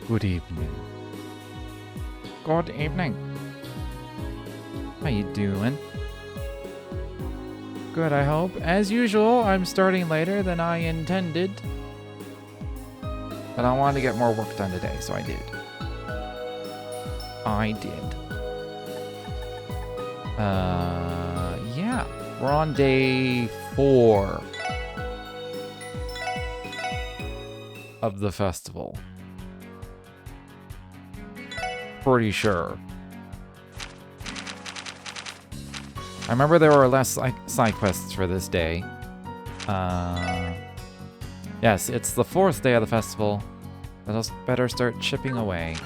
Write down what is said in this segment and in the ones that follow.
Good evening. Good evening. How you doing? Good, I hope. As usual, I'm starting later than I intended. But I wanted to get more work done today, so I did. Yeah. We're on day 4 of the festival. Pretty sure. I remember there were less side quests for this day. Yes, it's the 4th day of the festival. Let us better start chipping away.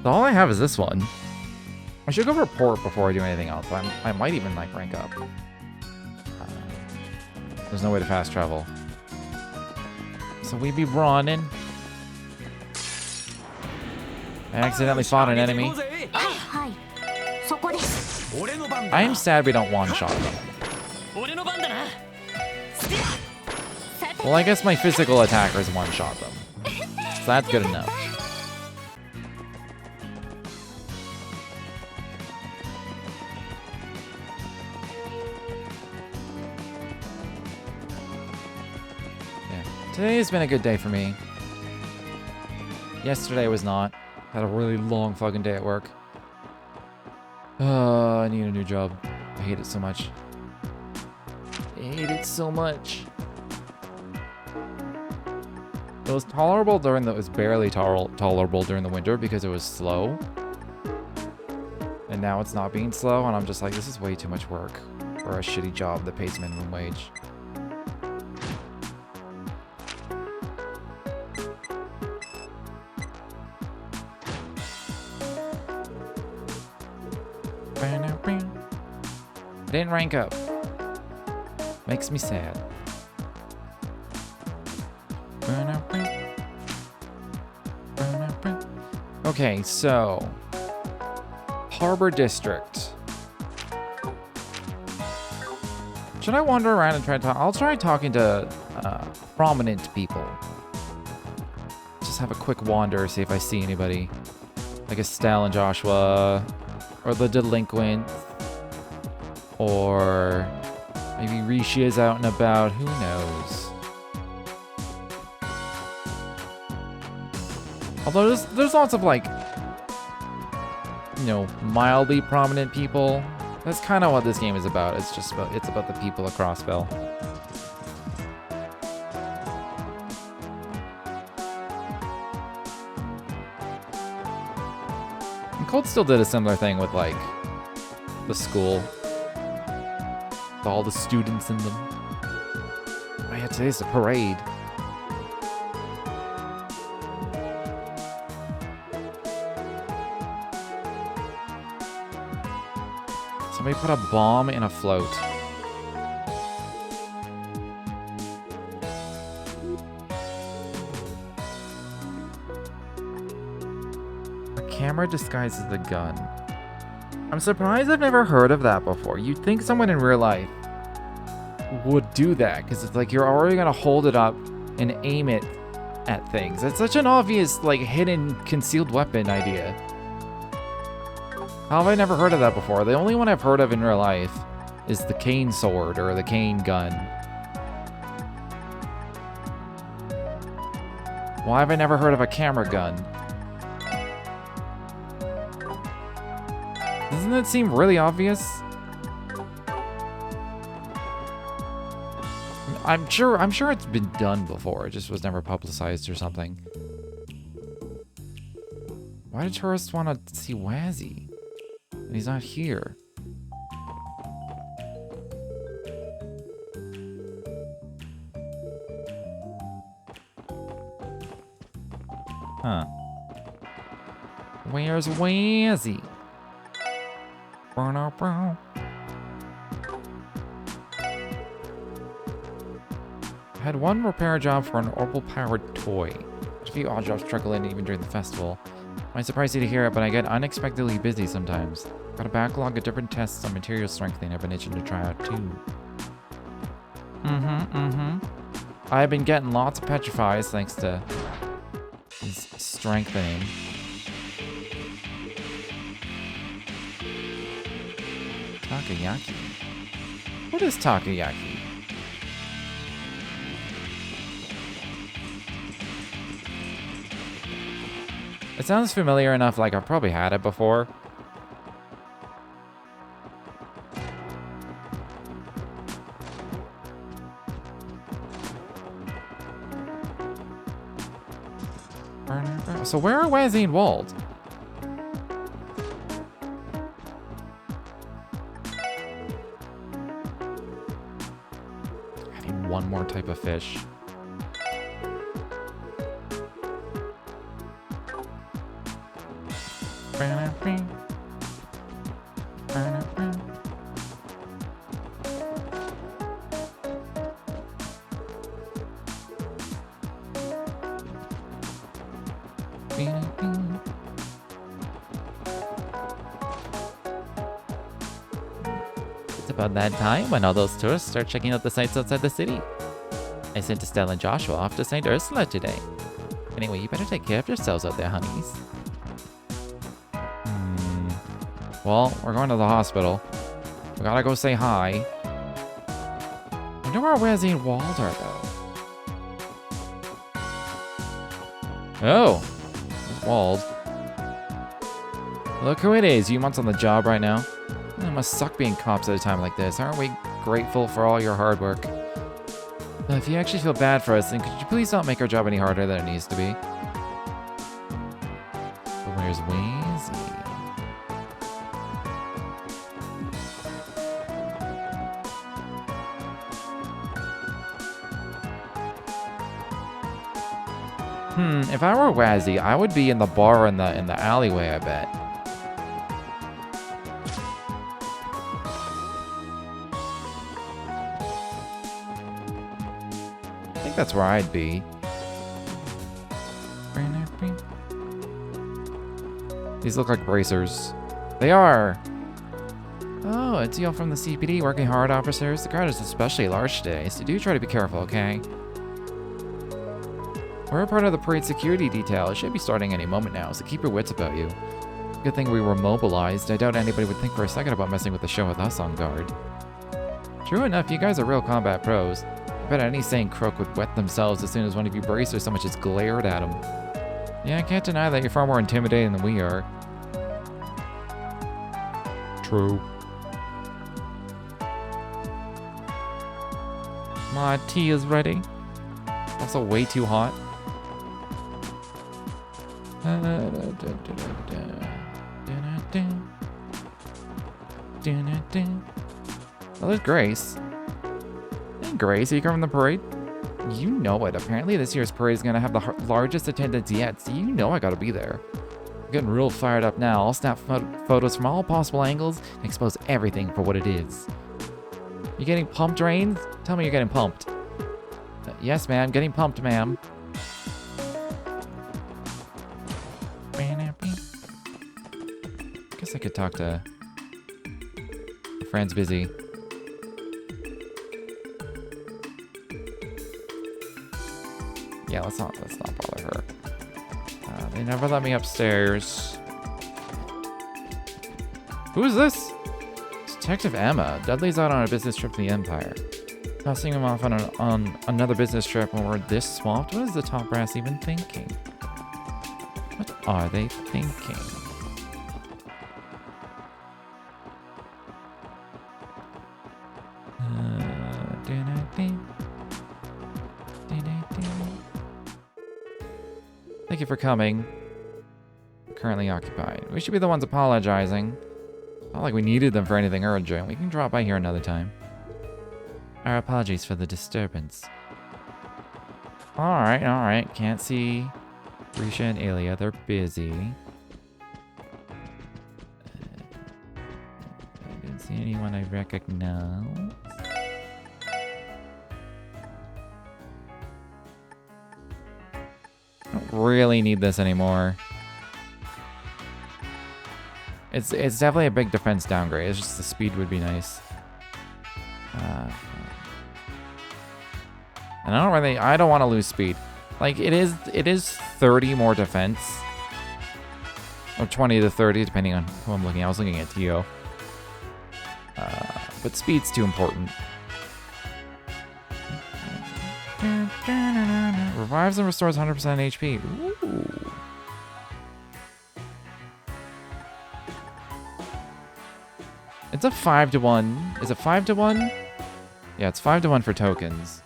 All I have is this one. I should go report before I do anything else. I might even like rank up. There's no way to fast travel. So we be running. I accidentally fought an enemy. I am sad we don't one-shot them. Well, I guess my physical attackers one-shot them. So that's good enough. Yeah. Today has been a good day for me. Yesterday was not. Had a really long fucking day at work. I need a new job. I hate it so much. I hate it so much. It was tolerable during the... It was barely tolerable during the winter because it was slow. And now it's not being slow, and I'm just like, this is way too much work for a shitty job that pays minimum wage. Didn't rank up. Makes me sad. Okay, so Harbor District. Should I wander around and try to talk? I'll try talking to prominent people. Just have a quick wander, see if I see anybody. Like Estelle and Joshua, or the delinquent. Or maybe Rishi is out and about, who knows? Although there's lots of like, you know, mildly prominent people. That's kind of what this game is about. It's about the people of Crossbell. And Cold still did a similar thing with like the school. All the students in them. Oh yeah, today's a parade. Somebody put a bomb in a float. A camera disguises the gun. I'm surprised I've never heard of that before. You'd think someone in real life would do that, because it's like you're already gonna hold it up and aim it at things. It's such an obvious, like, hidden, concealed weapon idea. How have I never heard of that before? The only one I've heard of in real life is the cane sword or the cane gun. Why have I never heard of a camera gun? Doesn't that seem really obvious? I'm sure it's been done before. It just was never publicized or something. Why did tourists want to see Wazzy? And he's not here. Huh. Where's Wazzy? I had one repair job for an Orbital-powered toy. A few odd jobs trickle in even during the festival. Might surprise you to hear it, but I get unexpectedly busy sometimes. Got a backlog of different tests on material strengthening I've been itching to try out too. I've been getting lots of petrifies thanks to his strengthening. Takoyaki. What is takoyaki? It sounds familiar enough, like I've probably had it before. So where are Wazzy and Wald? I need one more type of fish. It's about that time when all those tourists start checking out the sights outside the city. I sent Estelle and Joshua off to St. Ursula today. Anyway, you better take care of yourselves out there, honeys. Well, we're going to the hospital. We gotta go say hi. I wonder where Wazzy and Wald are, though. Oh, there's Wald. Look who it is. You months on the job right now. It must suck being cops at a time like this. Aren't we grateful for all your hard work? If you actually feel bad for us, then could you please not make our job any harder than it needs to be? But where's Wazzy? If I were Wazzy, I would be in the bar in the alleyway, I bet. I think that's where I'd be. These look like bracers. They are! Oh, it's you from the CPD working hard, officers. The crowd is especially large today, so do try to be careful, okay? We're a part of the parade security detail. It should be starting any moment now, so keep your wits about you. Good thing we were mobilized. I doubt anybody would think for a second about messing with the show with us on guard. True enough, you guys are real combat pros. I bet any sane crook would wet themselves as soon as one of you bracers so much as glared at them. Yeah, I can't deny that you're far more intimidating than we are. True. My tea is ready. Also way too hot. Oh, there's Grace. Hey, Grace, are you covering the parade? You know it. Apparently this year's parade is going to have the largest attendance yet, so you know I gotta be there. I'm getting real fired up now. I'll snap photos from all possible angles and expose everything for what it is. You getting pumped, Rain? Tell me you're getting pumped. Yes, ma'am. Getting pumped, ma'am. Guess I could talk to... My friend's busy. Yeah, let's not bother her. They never let me upstairs. Who is this? It's Detective Emma. Dudley's out on a business trip to the Empire. Tossing him off on another business trip when we're this swamped? What is the top brass even thinking? What are they thinking? Thank you for coming. Currently occupied. We should be the ones apologizing. Not like we needed them for anything urgent. We can drop by here another time. Our apologies for the disturbance. Alright. Can't see Risha and Ilya. They're busy. I didn't see anyone I recognize. I don't really need this anymore. It's definitely a big defense downgrade. It's just the speed would be nice. And I don't want to lose speed. Like, it is 30 more defense. Or 20 to 30, depending on who I'm looking at. I was looking at TLoH. But speed's too important. Revives and restores 100% HP. Ooh. It's a 5-to-1. Is it 5-to-1? Yeah, it's 5-to-1 for tokens.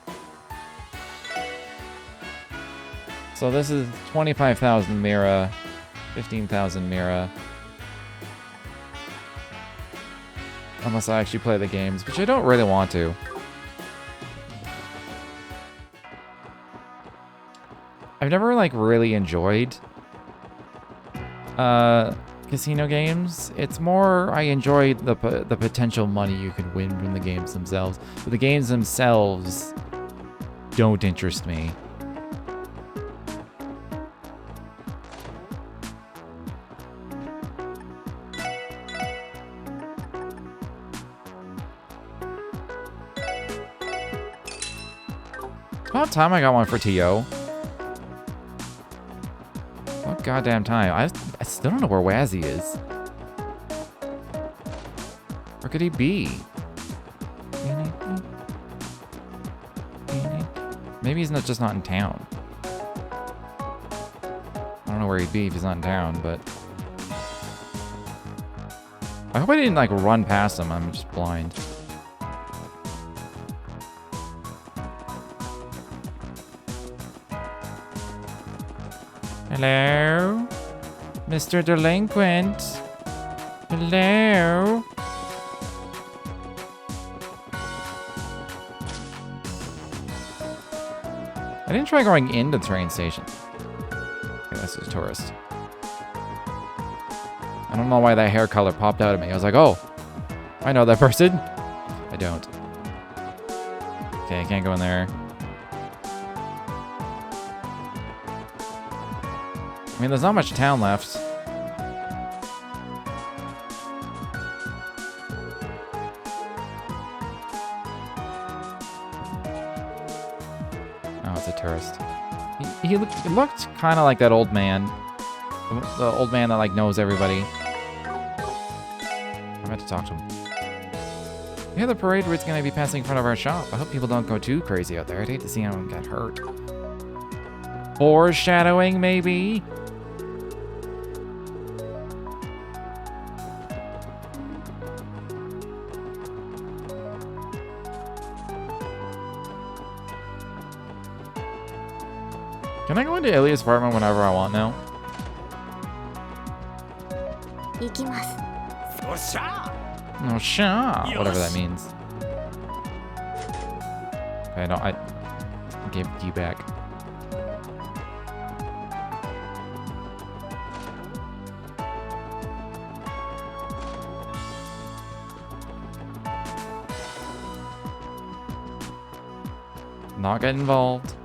So this is 25,000 Mira, 15,000 Mira. Unless I actually play the games, which I don't really want to. I've never, like, really enjoyed casino games. It's more I enjoy the potential money you can win from the games themselves. But the games themselves don't interest me. It's about time I got one for TLoH. What goddamn time? I still don't know where Wazzy is. Where could he be? Maybe he's just not in town. I don't know where he'd be if he's not in town, but... I hope I didn't, like, run past him. I'm just blind. Hello? Mr. Delinquent? Hello? I didn't try going into the train station. Okay, that's a tourist. I don't know why that hair color popped out at me. I was like, oh, I know that person. I don't. Okay, I can't go in there. I mean, there's not much town left. Oh, it's a tourist. He looked kind of like that old man. The old man that, like, knows everybody. I'm about to talk to him. We have the parade where it's going to be passing in front of our shop. I hope people don't go too crazy out there. I'd hate to see anyone get hurt. Foreshadowing, maybe? Can I go into Ilia's apartment whenever I want now? Oh, sure. Whatever that means. I gave the key back. Not get involved.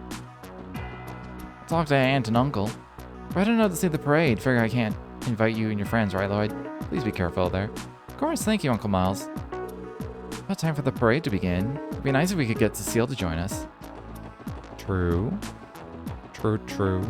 Talk to aunt and uncle. But I don't know to see the parade. Figure I can't invite you and your friends, right, Lloyd? Please be careful there. Of course, thank you, Uncle Miles. About time for the parade to begin. It'd be nice if we could get Cecile to join us. True. True, true.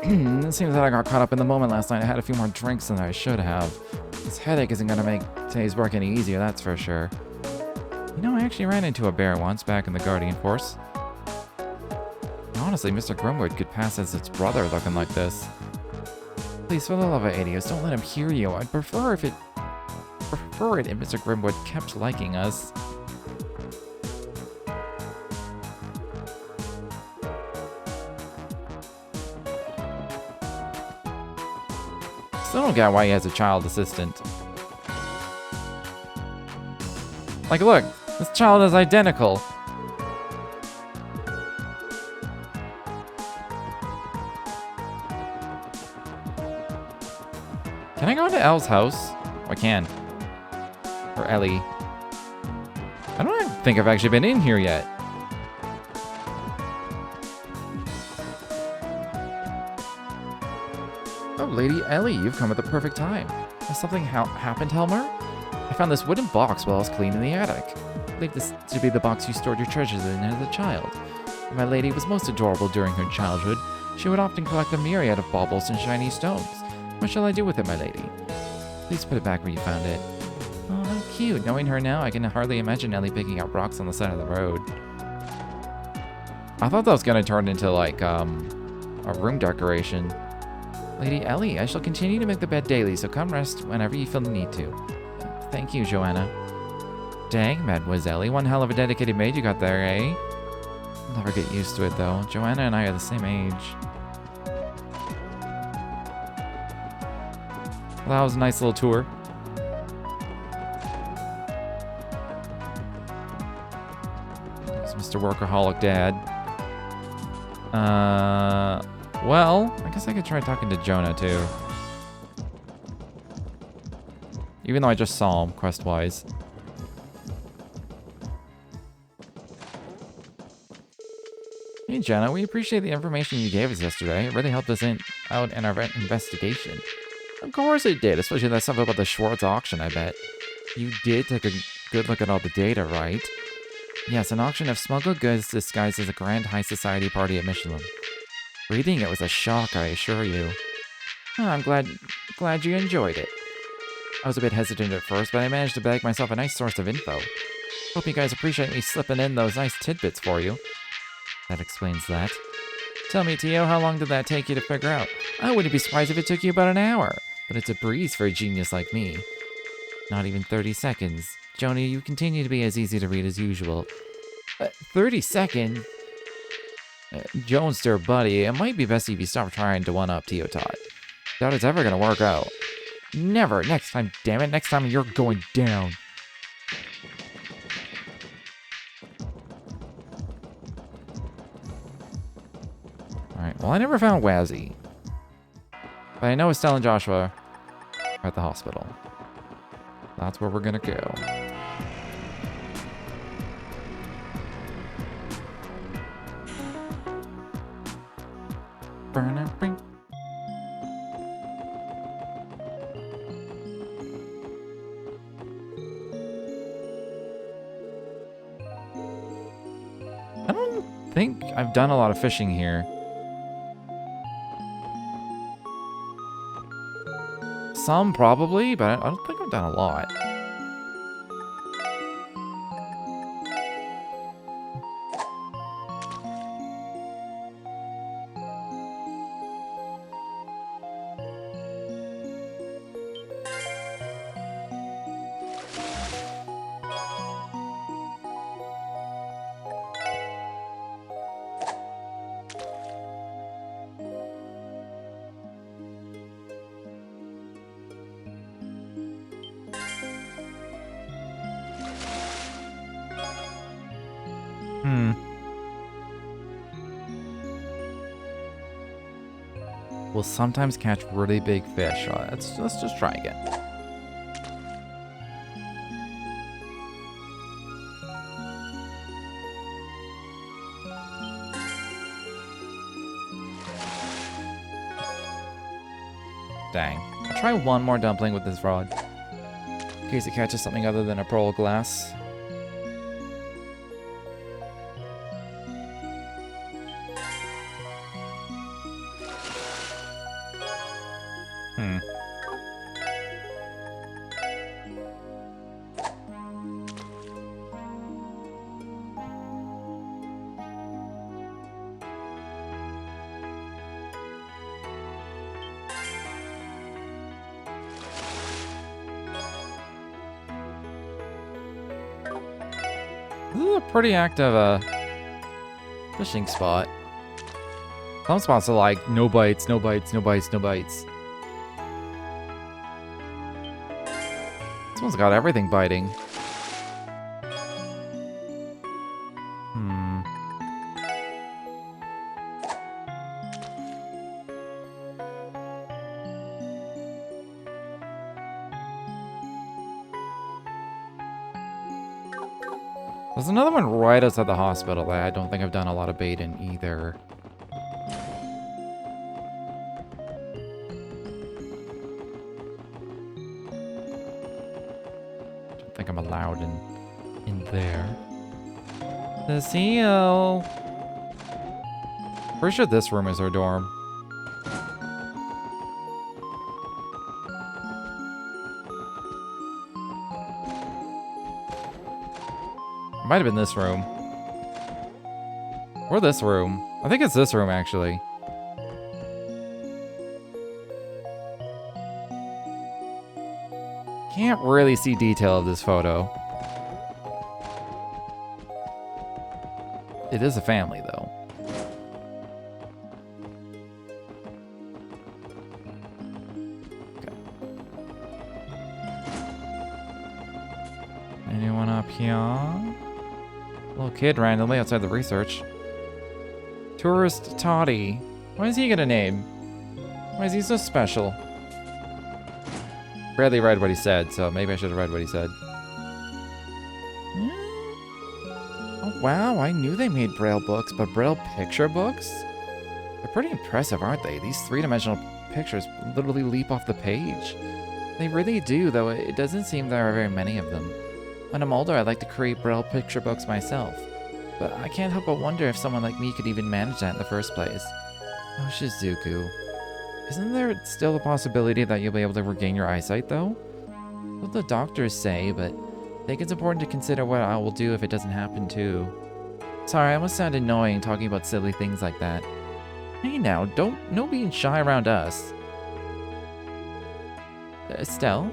It seems that I got caught up in the moment last night. I had a few more drinks than I should have. This headache isn't going to make today's work any easier, that's for sure. You know, I actually ran into a bear once back in the Guardian Force. Honestly, Mr. Grimwood could pass as its brother looking like this. Please, for the love of idiots, don't let him hear you. I'd prefer it if Mr. Grimwood kept liking us. Still don't get why he has a child assistant. Like, look, this child is identical. Can I go into Elle's house? Oh, I can. Or Ellie. I don't think I've actually been in here yet. Oh, Lady Ellie, you've come at the perfect time. Has something happened, Helmer? I found this wooden box while I was cleaning the attic. I believe this to be the box you stored your treasures in as a child. My lady was most adorable during her childhood. She would often collect a myriad of baubles and shiny stones. What shall I do with it, my lady? Please put it back where you found it. Oh, how cute. Knowing her now, I can hardly imagine Ellie picking up rocks on the side of the road. I thought that was going to turn into, like, a room decoration. Lady Ellie, I shall continue to make the bed daily, so come rest whenever you feel the need to. Thank you, Joanna. Dang, Mademoiselle, one hell of a dedicated maid you got there, eh? I'll never get used to it, though. Joanna and I are the same age. Well, that was a nice little tour. It's Mr. Workaholic Dad. Well, I guess I could try talking to Jonah, too. Even though I just saw him, quest-wise. Hey, Jonah, we appreciate the information you gave us yesterday. It really helped us out in our investigation. Of course it did, especially that stuff about the Schwartz auction, I bet. You did take a good look at all the data, right? Yes, an auction of smuggled goods disguised as a grand high society party at Michelin. Reading it was a shock, I assure you. Oh, I'm glad you enjoyed it. I was a bit hesitant at first, but I managed to bag myself a nice source of info. Hope you guys appreciate me slipping in those nice tidbits for you. That explains that. Tell me, Tio, how long did that take you to figure out? I wouldn't be surprised if it took you about an hour, but it's a breeze for a genius like me. Not even 30 seconds. Joni, you continue to be as easy to read as usual. 30 seconds? Jones, buddy, it might be best if you stop trying to one-up Tio Tot. Doubt it's ever gonna work out. Never. Next time, damn it. Next time you're going down. Alright, well, I never found Wazzy. But I know Estelle and Joshua are at the hospital. That's where we're gonna go. I don't think I've done a lot of fishing here. Some probably, but I don't think I've done a lot. We'll sometimes catch really big fish. Let's just try again. Dang. I'll try one more dumpling with this rod. In case it catches something other than a pearl of glass. This is a pretty active fishing spot. Some spots are like no bites, no bites, no bites, no bites. This one's got everything biting. There's another one right outside the hospital that I don't think I've done a lot of bait in either. think I'm allowed in there. Cecile! Pretty sure this room is her dorm. Might have been this room. Or this room. I think it's this room, actually. Can't really see detail of this photo. It is a family, though. Okay. Anyone up here? Little kid randomly outside the research. Tourist Toddy. Why does he get a name? Why is he so special? Barely read what he said, so maybe I should have read what he said. Oh wow, I knew they made Braille books, but Braille picture books? They're pretty impressive, aren't they? These three-dimensional pictures literally leap off the page. They really do, though it doesn't seem there are very many of them. When I'm older, I'd like to create Braille picture books myself. But I can't help but wonder if someone like me could even manage that in the first place. Oh, Shizuku. Isn't there still a possibility that you'll be able to regain your eyesight, though? What the doctors say, but I think it's important to consider what I will do if it doesn't happen, too. Sorry, I must sound annoying talking about silly things like that. Hey now, no being shy around us. Estelle?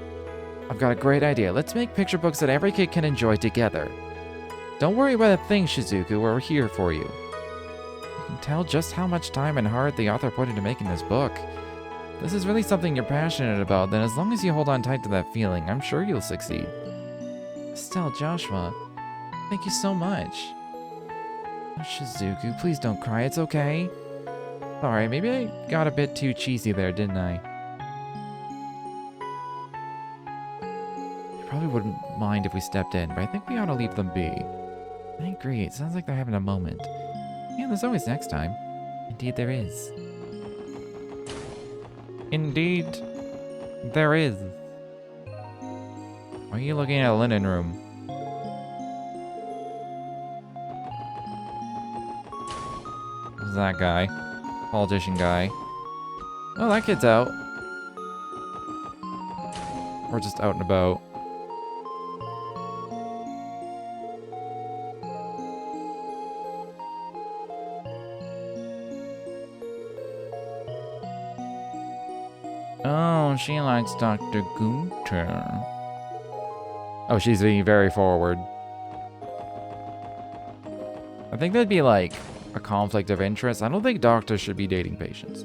I've got a great idea. Let's make picture books that every kid can enjoy together. Don't worry about a thing, Shizuku. We're here for you. You can tell just how much time and heart the author put into making this book. If this is really something you're passionate about, then as long as you hold on tight to that feeling, I'm sure you'll succeed. Estelle, Joshua, thank you so much. Oh, Shizuku, please don't cry. It's okay. Sorry, maybe I got a bit too cheesy there, didn't I? You probably wouldn't mind if we stepped in, but I think we ought to leave them be. I agree. It sounds like they're having a moment. Yeah, there's always next time. Indeed there is. Indeed, there is. Why are you looking at a linen room? Who's that guy? Politician guy. Oh, that kid's out. Or just out and about. Oh, she likes Dr. Gunter. Oh, she's being very forward. I think that'd be like a conflict of interest. I don't think doctors should be dating patients.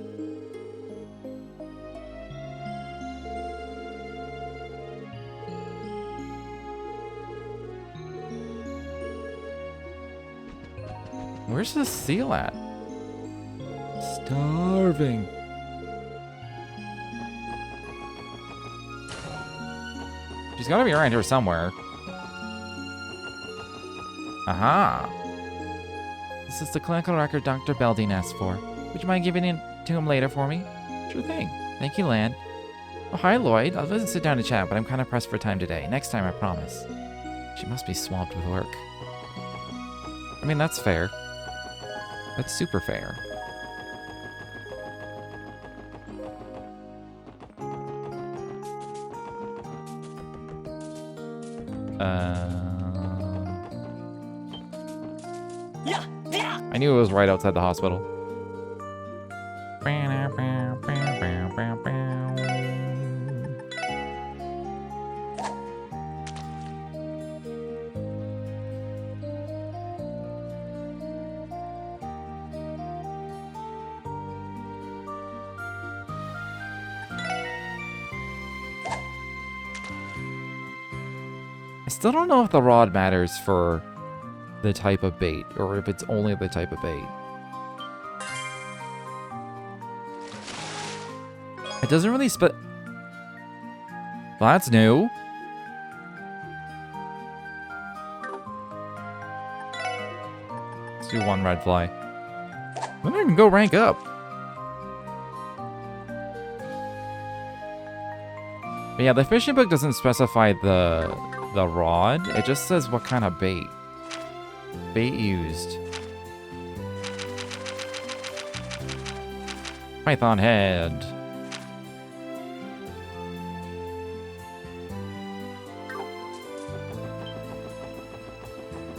Where's the seal at? Starving. She's gotta be around here somewhere. Aha! This is the clinical record Dr. Belding asked for. Would you mind giving it to him later for me? Sure thing. Thank you, Lan. Oh, hi, Lloyd. I'll sit down to chat, but I'm kind of pressed for time today. Next time, I promise. She must be swamped with work. I mean, that's fair. That's super fair. I knew it was right outside the hospital. I still don't know if the rod matters for the type of bait, or if it's only the type of bait. It doesn't really well, that's new. Let's do one red fly. We don't even go rank up. But yeah, the fishing book doesn't specify the The rod? It just says what kind of bait. Bait used. Python head.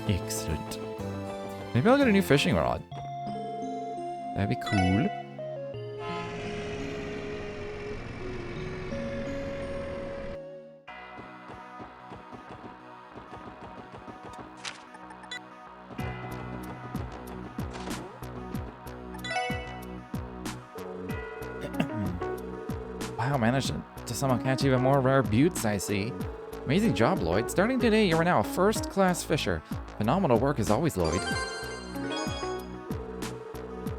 Excellent. Maybe I'll get a new fishing rod. That'd be cool. Wow, managed to somehow catch even more rare buttes, I see. Amazing job, Lloyd. Starting today, you are now a first-class fisher. Phenomenal work as always, Lloyd.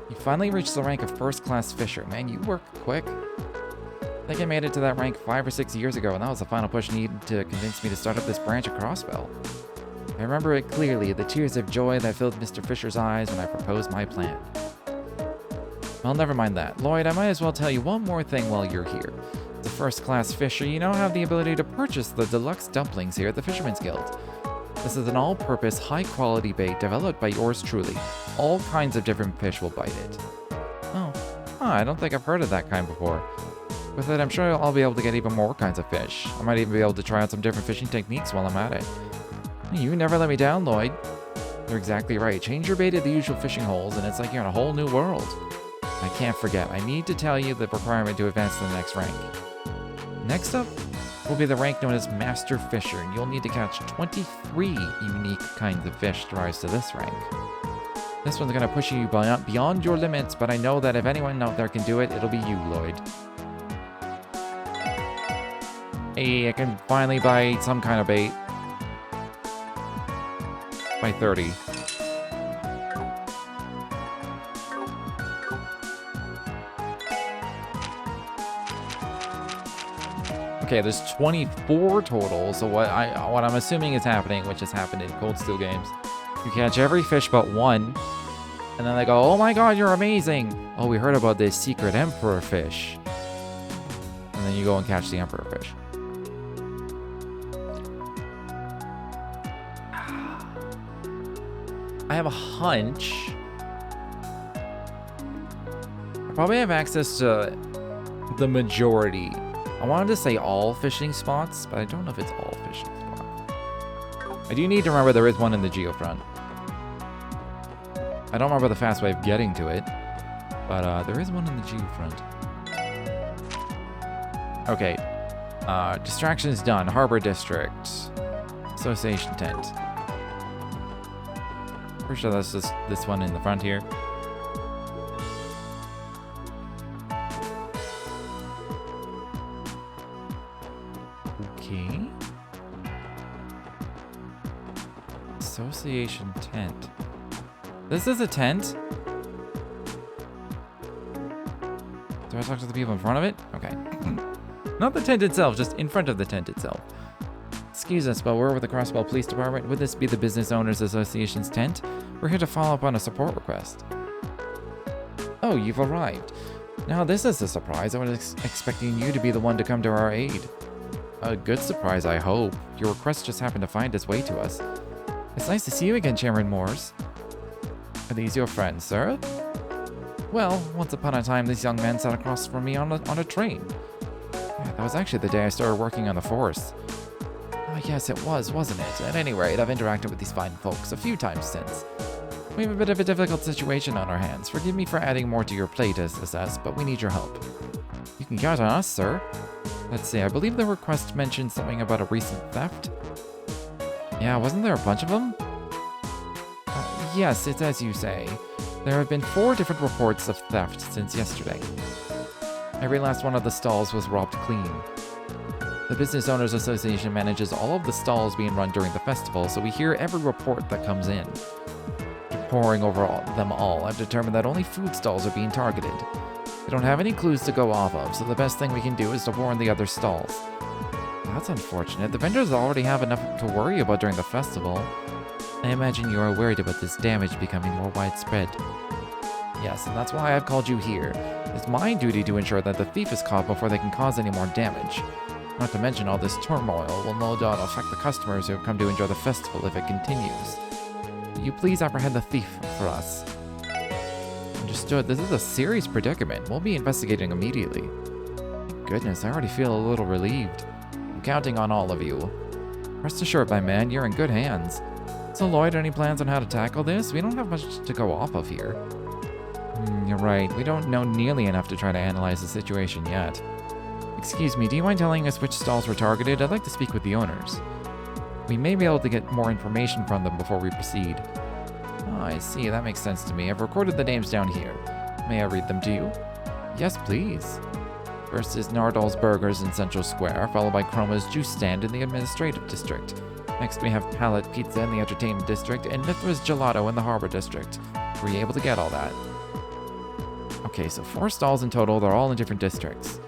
You finally reached the rank of first-class fisher. Man, you work quick. I think I made it to that rank 5 or 6 years ago, and that was the final push needed to convince me to start up this branch of Crossbell. I remember it clearly, the tears of joy that filled Mr. Fisher's eyes when I proposed my plan. Well, never mind that. Lloyd, I might as well tell you one more thing while you're here. As a first-class fisher, you now have the ability to purchase the deluxe dumplings here at the Fisherman's Guild. This is an all-purpose, high-quality bait developed by yours truly. All kinds of different fish will bite it. Oh, I don't think I've heard of that kind before. With it, I'm sure I'll be able to get even more kinds of fish. I might even be able to try out some different fishing techniques while I'm at it. You never let me down, Lloyd. You're exactly right. Change your bait at the usual fishing holes, and it's like you're in a whole new world. I can't forget, I need to tell you the requirement to advance to the next rank. Next up will be the rank known as Master Fisher, and you'll need to catch 23 unique kinds of fish to rise to this rank. This one's going to push you beyond your limits, but I know that if anyone out there can do it, it'll be you, Lloyd. Hey, I can finally buy some kind of bait. By 30. Okay, there's 24 total, so what I'm assuming is happening, which has happened in Cold Steel games, you catch every fish but one, and then they go, oh my god, you're amazing! Oh, we heard about this secret emperor fish. And then you go and catch the emperor fish. I have a hunch. I probably have access to the majority. I wanted to say all fishing spots, but I don't know if it's all fishing spots. I do need to remember there is one in the Geofront. I don't remember the fast way of getting to it, but there is one in the Geofront. Okay. Distractions done. Harbor District. Association tent. Pretty sure that's just this one in the front here. Okay. Association tent. This is a tent? Do I talk to the people in front of it? Okay. Not the tent itself, just in front of the tent itself. Excuse us, but we're with the Crossbell Police Department. Would this be the Business Owners Association's tent? We're here to follow up on a support request. Oh, you've arrived. Now this is a surprise. I was expecting you to be the one to come to our aid. A good surprise, I hope. Your request just happened to find its way to us. It's nice to see you again, Chairman Moores. Are these your friends, sir? Well, once upon a time, this young man sat across from me on a train. Yeah, that was actually the day I started working on the force. Oh, yes, it was, wasn't it? At any rate, I've interacted with these fine folks a few times since. We have a bit of a difficult situation on our hands. Forgive me for adding more to your plate, SS, but we need your help. You can count on us, sir. Let's see, I believe the request mentioned something about a recent theft. Yeah, wasn't there a bunch of them? Yes, it's as you say. There have been 4 different reports of theft since yesterday. Every last one of the stalls was robbed clean. The Business Owners Association manages all of the stalls being run during the festival, so we hear every report that comes in. Poring over them all, I've determined that only food stalls are being targeted. We don't have any clues to go off of, so the best thing we can do is to warn the other stalls. That's unfortunate. The vendors already have enough to worry about during the festival. I imagine you are worried about this damage becoming more widespread. Yes, and that's why I've called you here. It's my duty to ensure that the thief is caught before they can cause any more damage. Not to mention all this turmoil will no doubt affect the customers who have come to enjoy the festival if it continues. Will you please apprehend the thief for us? Understood. This is a serious predicament. We'll be investigating immediately. Goodness, I already feel a little relieved. I'm counting on all of you. Rest assured, my man, you're in good hands. So Lloyd, any plans on how to tackle this? We don't have much to go off of here. You're right. We don't know nearly enough to try to analyze the situation yet. Excuse me, do you mind telling us which stalls were targeted? I'd like to speak with the owners. We may be able to get more information from them before we proceed. Oh, I see. That makes sense to me. I've recorded the names down here. May I read them to you? Yes, please. First is Nardol's Burgers in Central Square, followed by Chroma's Juice Stand in the Administrative District. Next we have Palette Pizza in the Entertainment District, and Mithra's Gelato in the Harbor District. Were you able to get all that? Okay, so 4 stalls in total. They're all in different districts.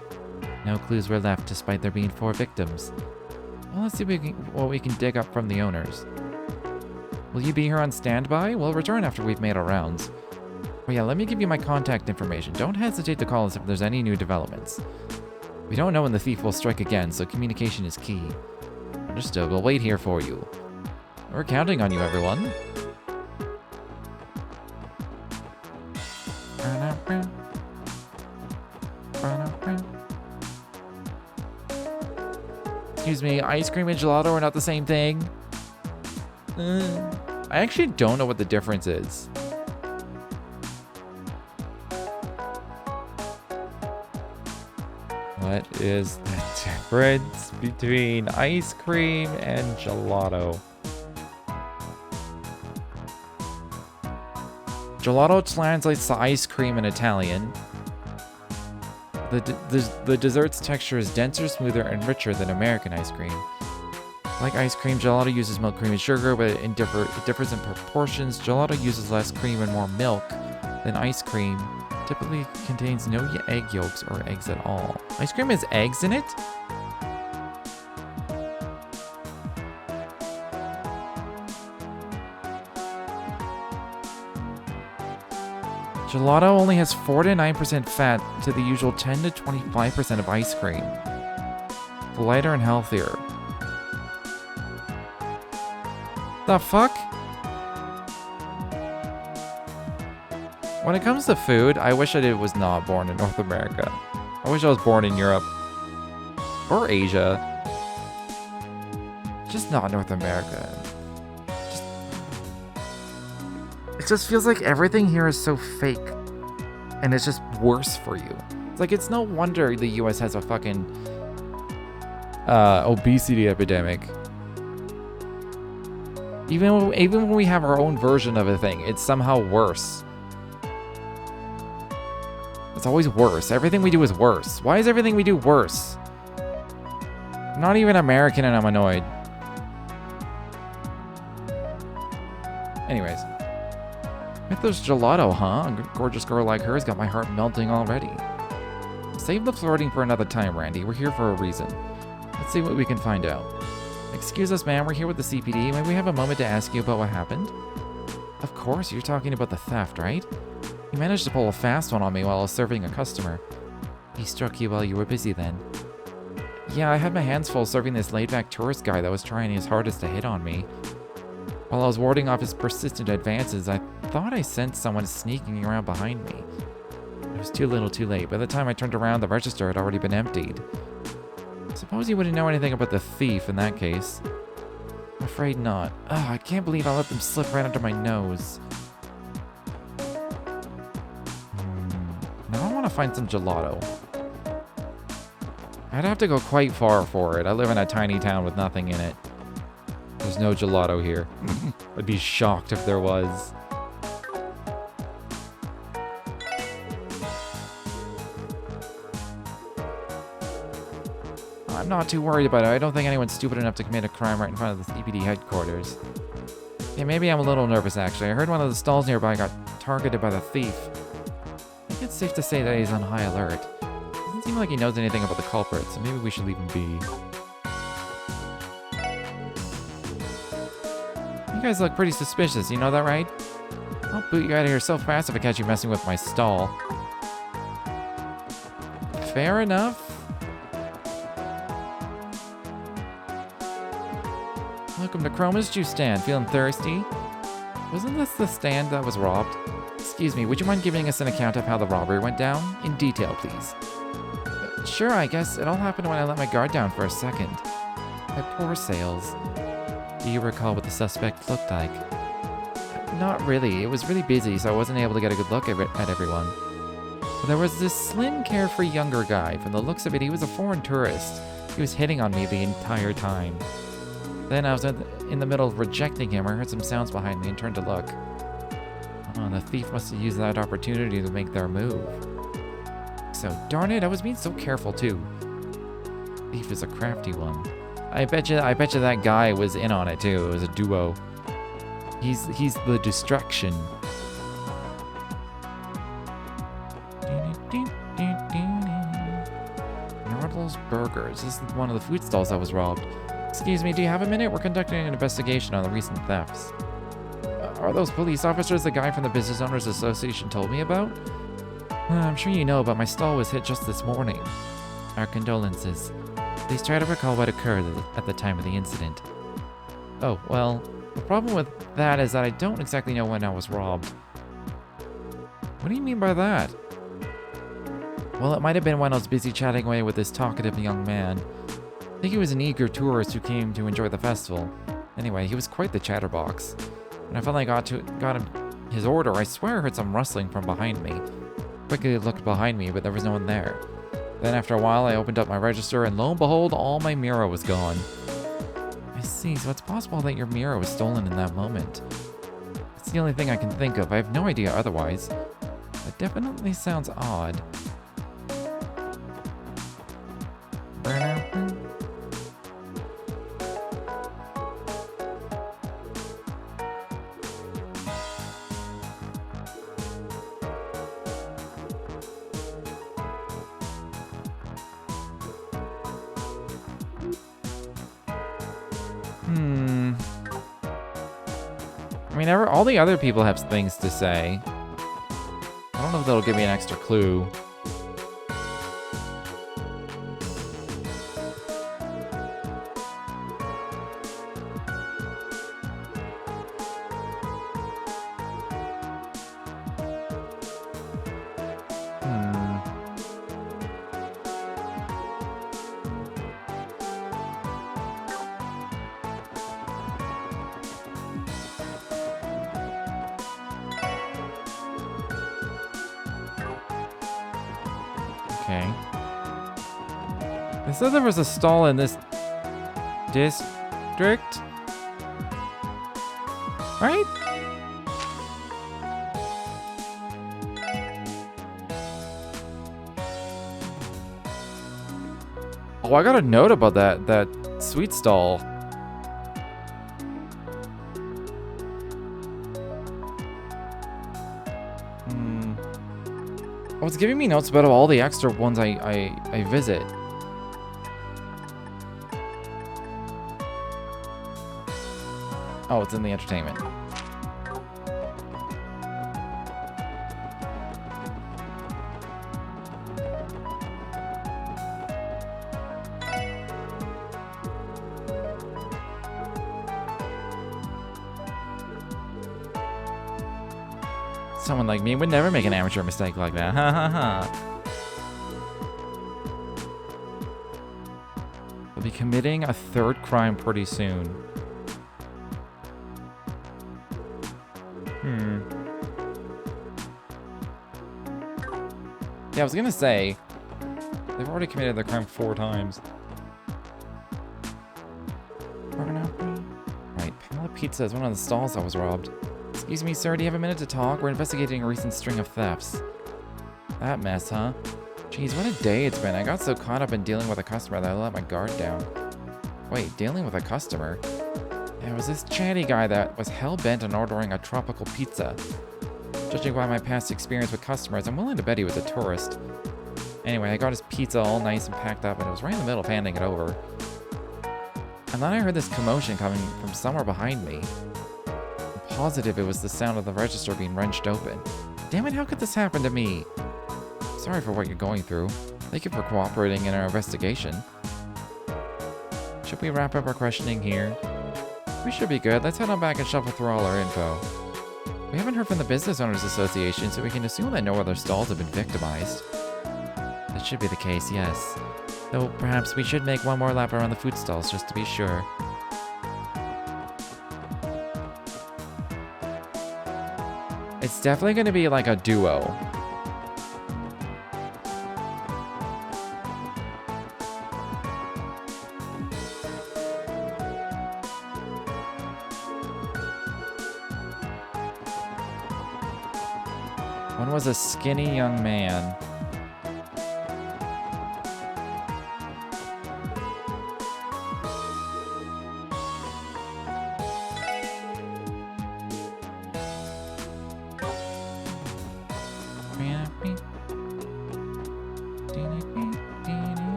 No clues were left, despite there being 4 victims. Well, let's see what we can dig up from the owners. Will you be here on standby? We'll return after we've made our rounds. Oh yeah, let me give you my contact information. Don't hesitate to call us if there's any new developments. We don't know when the thief will strike again, so communication is key. Understood. We'll wait here for you. We're counting on you, everyone. Excuse me, ice cream and gelato are not the same thing. I actually don't know what the difference is. What is the difference between ice cream and gelato? Gelato translates to ice cream in Italian. The dessert's texture is denser, smoother, and richer than American ice cream. Like ice cream, gelato uses milk, cream, and sugar, but it differs in proportions. Gelato uses less cream and more milk than ice cream. Typically contains no egg yolks or eggs at all. Ice cream has eggs in it? Gelato only has 4 to 9% fat to the usual 10 to 25% of ice cream. Lighter and healthier. The fuck? When it comes to food, I wish I was not born in North America. I wish I was born in Europe. Or Asia. Just not North America. It just feels like everything here is so fake. And it's just worse for you. It's like, it's no wonder the US has a fucking obesity epidemic. Even when we have our own version of a thing, it's somehow worse. It's always worse. Everything we do is worse. Why is everything we do worse? I'm not even American and I'm annoyed. Anyways. Mythos gelato, huh? A gorgeous girl like her's got my heart melting already. Save the flirting for another time, Randy. We're here for a reason. Let's see what we can find out. Excuse us, ma'am. We're here with the CPD. May we have a moment to ask you about what happened? Of course. You're talking about the theft, right? You managed to pull a fast one on me while I was serving a customer. He struck you while you were busy then. Yeah, I had my hands full serving this laid-back tourist guy that was trying his hardest to hit on me. While I was warding off his persistent advances, I thought I sensed someone sneaking around behind me. It was too little too late. By the time I turned around, the register had already been emptied. Suppose you wouldn't know anything about the thief in that case. I'm afraid not. Ugh, I can't believe I let them slip right under my nose. Now I want to find some gelato. I'd have to go quite far for it. I live in a tiny town with nothing in it. There's no gelato here. I'd be shocked if there was. I'm not too worried about it. I don't think anyone's stupid enough to commit a crime right in front of the CPD headquarters. Yeah, maybe I'm a little nervous actually. I heard one of the stalls nearby got targeted by the thief. I think it's safe to say that he's on high alert. Doesn't seem like he knows anything about the culprit, so maybe we should leave him be. You guys look pretty suspicious, you know that, right? I'll boot you out of here so fast if I catch you messing with my stall. Fair enough. Welcome to Chroma's Juice Stand. Feeling thirsty? Wasn't this the stand that was robbed? Excuse me, would you mind giving us an account of how the robbery went down? In detail, please. Sure, I guess it all happened when I let my guard down for a second. My poor sales. Do you recall what the suspect looked like? Not really. It was really busy, so I wasn't able to get a good look at everyone. But there was this slim, carefree younger guy. From the looks of it, he was a foreign tourist. He was hitting on me the entire time. Then I was in the middle of rejecting him. I heard some sounds behind me and turned to look. Oh, the thief must have used that opportunity to make their move. So, darn it, I was being so careful too. Thief is a crafty one. I bet you that guy was in on it too. It was a duo. He's the distraction. Nordl's Burgers. This is one of the food stalls that was robbed. Excuse me, do you have a minute? We're conducting an investigation on the recent thefts. Are those police officers the guy from the Business Owners Association told me about? I'm sure you know, but my stall was hit just this morning. Our condolences. Please try to recall what occurred at the time of the incident. Oh, well, the problem with that is that I don't exactly know when I was robbed. What do you mean by that? Well, it might have been when I was busy chatting away with this talkative young man. I think he was an eager tourist who came to enjoy the festival. Anyway, he was quite the chatterbox. When I finally got him his order, I swear I heard some rustling from behind me. Quickly looked behind me, but there was no one there. Then after a while, I opened up my register, and lo and behold, all my Mira was gone. I see, so it's possible that your Mira was stolen in that moment. It's the only thing I can think of. I have no idea otherwise. It definitely sounds odd. I mean, all the other people have things to say. I don't know if that'll give me an extra clue. Okay. They said there was a stall in this district, right? Oh, I got a note about that sweet stall. Oh, it's giving me notes about all the extra ones I visit. Oh, it's in the entertainment. Someone like me would never make an amateur mistake like that. Ha ha ha. We'll be committing a third crime pretty soon. Yeah, I was gonna say, they've already committed the crime 4 times. Right, Pallet Pizza is one of the stalls that was robbed. Excuse me, sir, do you have a minute to talk? We're investigating a recent string of thefts. That mess, huh? Jeez, what a day it's been. I got so caught up in dealing with a customer that I let my guard down. Wait, dealing with a customer? Yeah, it was this chatty guy that was hell-bent on ordering a tropical pizza. Judging by my past experience with customers, I'm willing to bet he was a tourist. Anyway, I got his pizza all nice and packed up, and it was right in the middle of handing it over. And then I heard this commotion coming from somewhere behind me. Positive it was the sound of the register being wrenched open. Damn it, how could this happen to me? Sorry for what you're going through. Thank you for cooperating in our investigation. Should we wrap up our questioning here? We should be good. Let's head on back and shuffle through all our info. We haven't heard from the Business Owners Association, so we can assume that no other stalls have been victimized. That should be the case, yes. Though perhaps we should make one more lap around the food stalls just to be sure. It's definitely going to be like a duo. One was a skinny young man.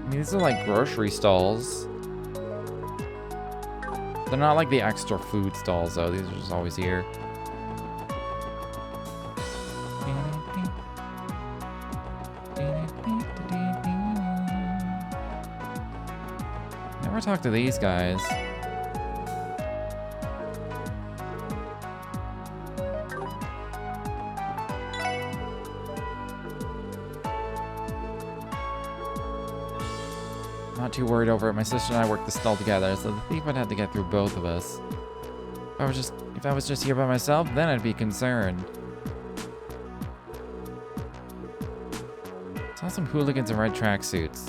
These are like grocery stalls. They're not like the extra food stalls though. These are just always here. Never talk to these guys. Not too worried over it. My sister and I worked the stall together, so the thief would have to get through both of us. If I was just here by myself, then I'd be concerned. Saw some hooligans in red tracksuits.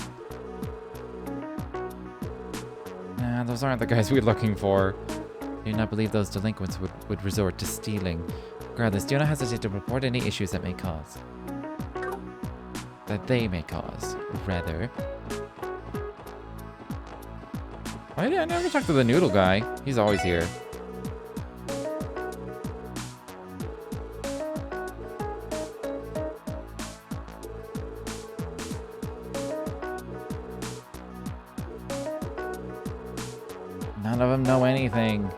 Nah, those aren't the guys we're looking for. I do not believe those delinquents would resort to stealing. Regardless, do not hesitate to report any issues that may cause. That they may cause, rather. I never talked to the noodle guy. He's always here. None of them know anything.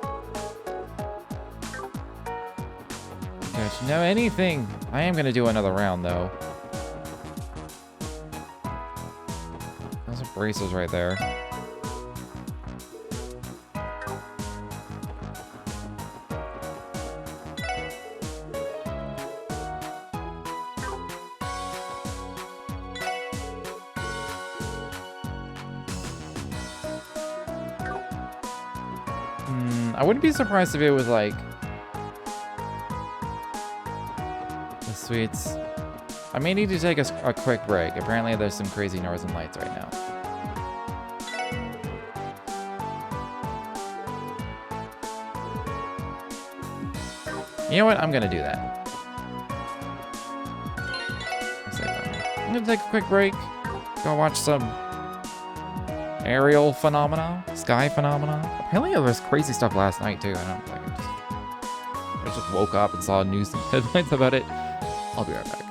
Don't know anything. I am gonna do another round though. Those are braces right there. I wouldn't be surprised if it was like the sweets. I may need to take a quick break. Apparently there's some crazy northern lights right now. You know what? I'm gonna do that. I'm gonna take a quick break. Go watch some aerial phenomena, sky phenomena. Apparently there was crazy stuff last night too. I just woke up and saw news and headlines about it. I'll be right back.